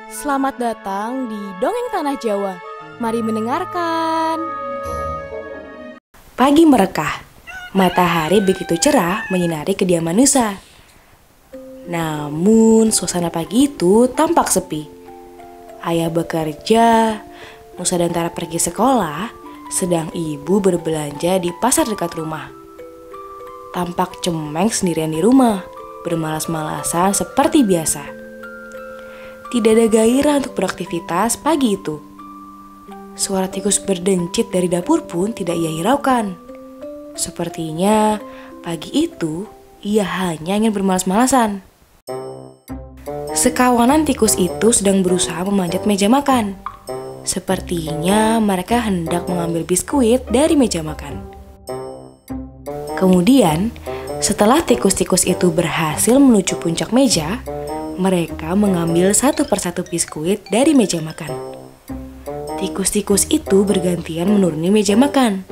Selamat datang di Dongeng Tanah Jawa. Mari mendengarkan. Pagi merekah, matahari begitu cerah menyinari kediaman Nusa. Namun suasana pagi itu tampak sepi. Ayah bekerja, Nusa dan Tara pergi sekolah, sedang ibu berbelanja di pasar dekat rumah. Tampak Cemeng sendirian di rumah, bermalas-malasan seperti biasa. Tidak ada gairah untuk beraktivitas pagi itu. Suara tikus berdencit dari dapur pun tidak ia hiraukan. Sepertinya pagi itu ia hanya ingin bermalas-malasan. Sekawanan tikus itu sedang berusaha memanjat meja makan. Sepertinya mereka hendak mengambil biskuit dari meja makan. Kemudian, setelah tikus-tikus itu berhasil menuju puncak meja, mereka mengambil satu persatu biskuit dari meja makan. Tikus-tikus itu bergantian menuruni meja makan,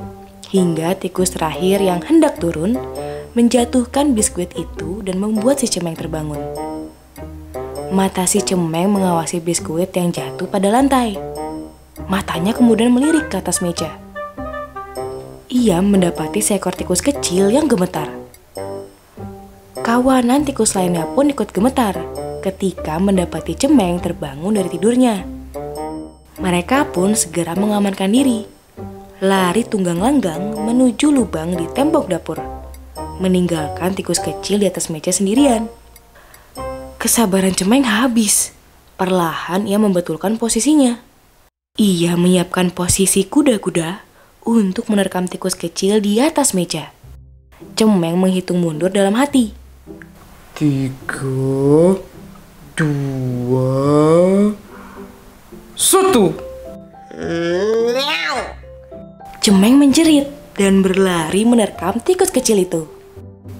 hingga tikus terakhir yang hendak turun menjatuhkan biskuit itu dan membuat si Cemeng terbangun. Mata si Cemeng mengawasi biskuit yang jatuh pada lantai. Matanya kemudian melirik ke atas meja. Ia mendapati seekor tikus kecil yang gemetar. Kawanan tikus lainnya pun ikut gemetar ketika mendapati Cemeng terbangun dari tidurnya. Mereka pun segera mengamankan diri, lari tunggang langgang menuju lubang di tembok dapur, meninggalkan tikus kecil di atas meja sendirian. Kesabaran Cemeng habis. Perlahan ia membetulkan posisinya. Ia menyiapkan posisi kuda-kuda untuk menerkam tikus kecil di atas meja. Cemeng menghitung mundur dalam hati. 3, 2, 1. Cemeng menjerit dan berlari menerkam tikus kecil itu.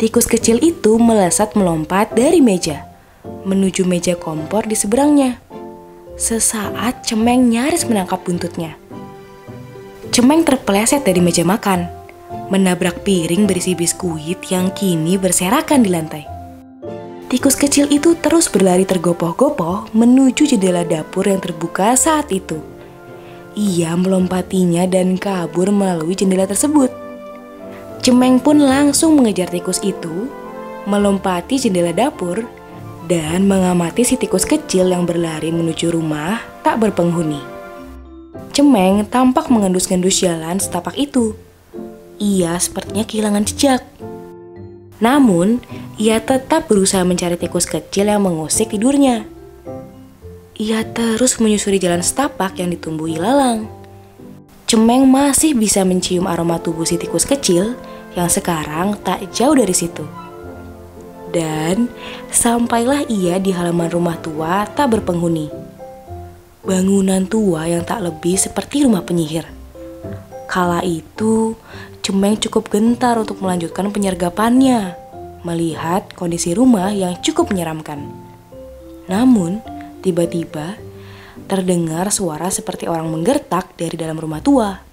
Tikus kecil itu melesat melompat dari meja, menuju meja kompor di seberangnya. Sesaat Cemeng nyaris menangkap buntutnya. Cemeng terpeleset dari meja makan, menabrak piring berisi biskuit yang kini berserakan di lantai. Tikus kecil itu terus berlari tergopoh-gopoh menuju jendela dapur yang terbuka saat itu. Ia melompatinya dan kabur melalui jendela tersebut. Cemeng pun langsung mengejar tikus itu, melompati jendela dapur, dan mengamati si tikus kecil yang berlari menuju rumah tak berpenghuni. Cemeng tampak mengendus-endus jalan setapak itu. Ia sepertinya kehilangan jejak. Namun, ia tetap berusaha mencari tikus kecil yang mengusik tidurnya. Ia terus menyusuri jalan setapak yang ditumbuhi lalang. Cemeng masih bisa mencium aroma tubuh si tikus kecil yang sekarang tak jauh dari situ. Dan sampailah ia di halaman rumah tua tak berpenghuni. Bangunan tua yang tak lebih seperti rumah penyihir. Kala itu, Cemeng cukup gentar untuk melanjutkan penyergapannya, melihat kondisi rumah yang cukup menyeramkan. Namun, tiba-tiba terdengar suara seperti orang menggertak dari dalam rumah tua.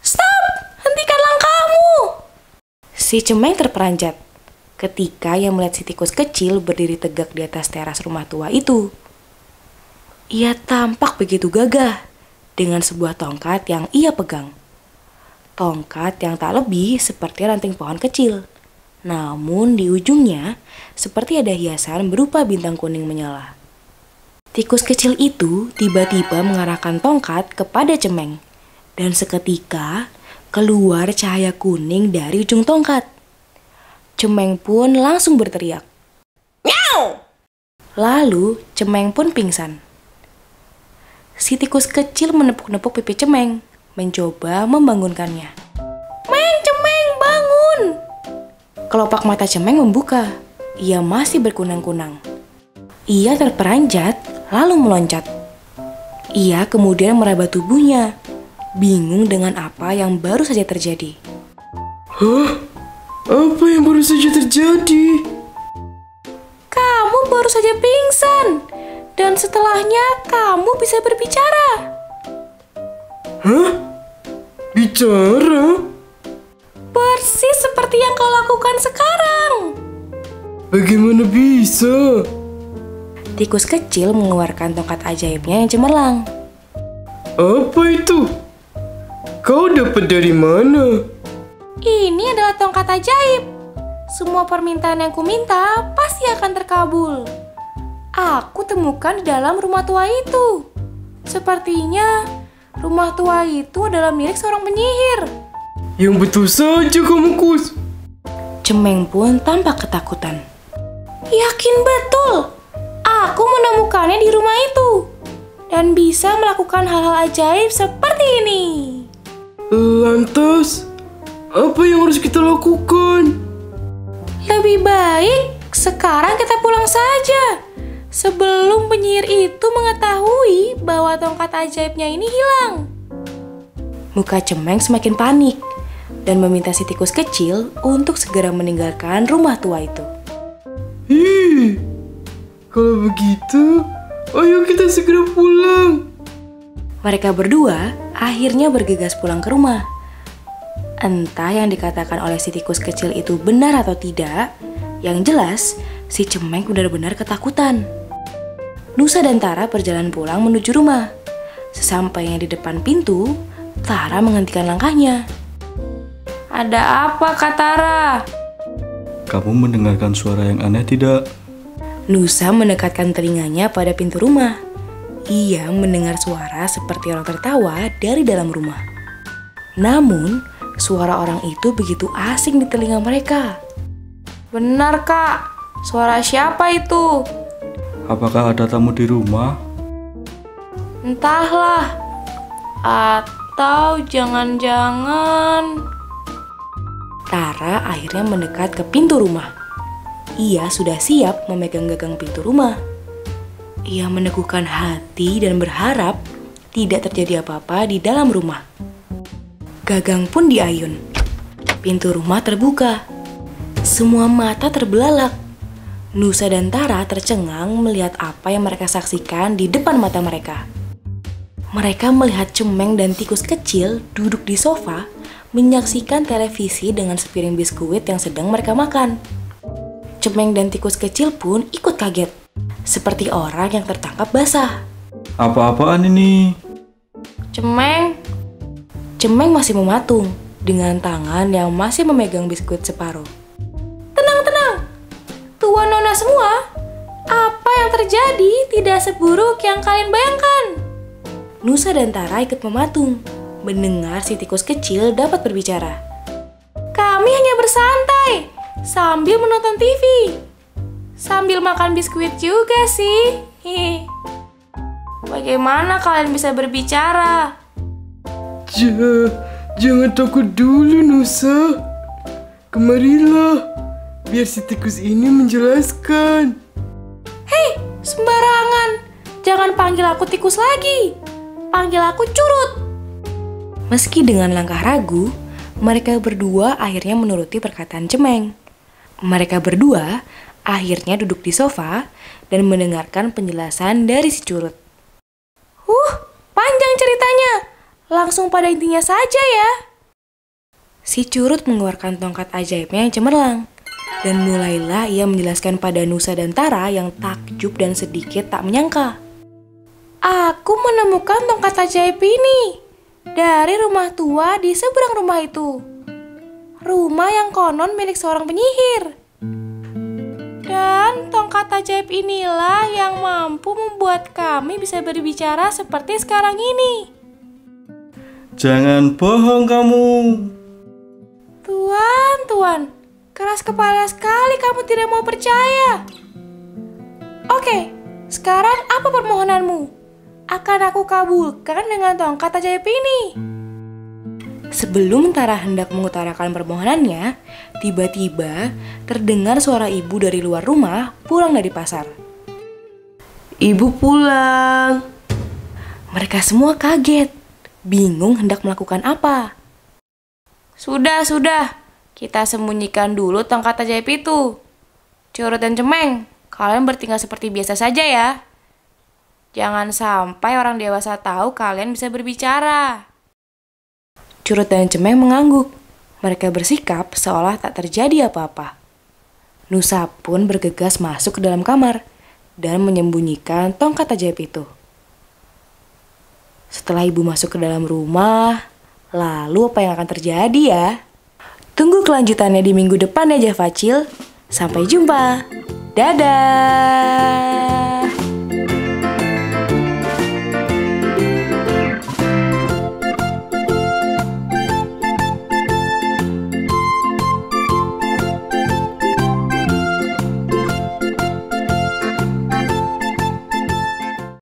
"Stop! Hentikan langkahmu!" Si Cemeng terperanjat ketika ia melihat si tikus kecil berdiri tegak di atas teras rumah tua itu. Ia tampak begitu gagah dengan sebuah tongkat yang ia pegang. Tongkat yang tak lebih seperti ranting pohon kecil. Namun di ujungnya seperti ada hiasan berupa bintang kuning menyala. Tikus kecil itu tiba-tiba mengarahkan tongkat kepada Cemeng. Dan seketika keluar cahaya kuning dari ujung tongkat. Cemeng pun langsung berteriak. "Miau!" Lalu Cemeng pun pingsan. Si tikus kecil menepuk-nepuk pipi Cemeng, mencoba membangunkannya. "Meng, Cemeng, bangun!" Kelopak mata Cemeng membuka. Ia masih berkunang-kunang. Ia terperanjat, lalu meloncat. Ia kemudian meraba tubuhnya, bingung dengan apa yang baru saja terjadi. Hah? Apa yang baru saja terjadi? "Kamu baru saja pingsan, dan setelahnya kamu bisa berbicara." Hah? Bicara? "Persis seperti yang kau lakukan sekarang." Bagaimana bisa? Tikus kecil mengeluarkan tongkat ajaibnya yang cemerlang. Apa itu? Kau dapat dari mana? Ini adalah tongkat ajaib. Semua permintaan yang kuminta pasti akan terkabul. Aku temukan di dalam rumah tua itu. Sepertinya rumah tua itu adalah milik seorang penyihir. Yang betul saja kamu, Kus. Cemeng pun tampak ketakutan. Yakin betul, aku menemukannya di rumah itu dan bisa melakukan hal-hal ajaib seperti ini. Lantas, apa yang harus kita lakukan? Lebih baik sekarang kita pulang saja sebelum penyihir itu mengetahui bahwa tongkat ajaibnya ini hilang. Muka Cemeng semakin panik dan meminta si tikus kecil untuk segera meninggalkan rumah tua itu. Kalau begitu, ayo kita segera pulang. Mereka berdua akhirnya bergegas pulang ke rumah. Entah yang dikatakan oleh si tikus kecil itu benar atau tidak, yang jelas si Cemeng benar-benar ketakutan. Nusa dan Tara berjalan pulang menuju rumah. Sesampainya di depan pintu, Tara menghentikan langkahnya. Ada apa, Kak Tara? Kamu mendengarkan suara yang aneh tidak? Nusa mendekatkan telinganya pada pintu rumah. Ia mendengar suara seperti orang tertawa dari dalam rumah. Namun, suara orang itu begitu asing di telinga mereka. Benar, Kak. Suara siapa itu? Apakah ada tamu di rumah? Entahlah. Atau jangan-jangan... Tara akhirnya mendekat ke pintu rumah. Ia sudah siap memegang gagang pintu rumah. Ia meneguhkan hati dan berharap tidak terjadi apa-apa di dalam rumah. Gagang pun diayun. Pintu rumah terbuka. Semua mata terbelalak. Nusa dan Tara tercengang melihat apa yang mereka saksikan di depan mata mereka. Mereka melihat Cemeng dan tikus kecil duduk di sofa menyaksikan televisi dengan sepiring biskuit yang sedang mereka makan. Cemeng dan tikus kecil pun ikut kaget, seperti orang yang tertangkap basah. Apa-apaan ini? Cemeng masih mematung dengan tangan yang masih memegang biskuit separuh. Tenang. Tuan Nona semua, apa yang terjadi tidak seburuk yang kalian bayangkan. Nusa dan Tara ikut mematung, mendengar si tikus kecil dapat berbicara. Kami hanya bersantai sambil menonton TV. Sambil makan biskuit juga sih. Bagaimana kalian bisa berbicara? Jangan takut dulu, Nusa. Kemarilah, biar si tikus ini menjelaskan. Hei, sembarangan. Jangan panggil aku tikus lagi. Panggil aku Curut. Meski dengan langkah ragu, mereka berdua akhirnya menuruti perkataan Cemeng. Mereka berdua akhirnya duduk di sofa dan mendengarkan penjelasan dari si Curut. Panjang ceritanya. Langsung pada intinya saja ya. Si Curut mengeluarkan tongkat ajaibnya yang cemerlang. Dan mulailah ia menjelaskan pada Nusa dan Tara yang takjub dan sedikit tak menyangka. Aku menemukan tongkat ajaib ini dari rumah tua di seberang rumah itu. Rumah yang konon milik seorang penyihir. Dan tongkat ajaib inilah yang mampu membuat kami bisa berbicara seperti sekarang ini. Jangan bohong kamu. Tuan, keras kepala sekali kamu tidak mau percaya. Oke, sekarang apa permohonanmu? Akan aku kabulkan dengan tongkat ajaib ini. Sebelum Tara hendak mengutarakan permohonannya, tiba-tiba terdengar suara ibu dari luar rumah pulang dari pasar. Ibu pulang. Mereka semua kaget, bingung hendak melakukan apa. Sudah. Kita sembunyikan dulu tongkat ajaib itu. Curut dan Cemeng, kalian bertingkah seperti biasa saja ya. Jangan sampai orang dewasa tahu kalian bisa berbicara. Curut dan Cemeng mengangguk. Mereka bersikap seolah tak terjadi apa-apa. Nusa pun bergegas masuk ke dalam kamar. dan menyembunyikan tongkat ajaib itu. Setelah ibu masuk ke dalam rumah, lalu apa yang akan terjadi ya? Tunggu kelanjutannya di minggu depan ya Javacil. Sampai jumpa. Dadah.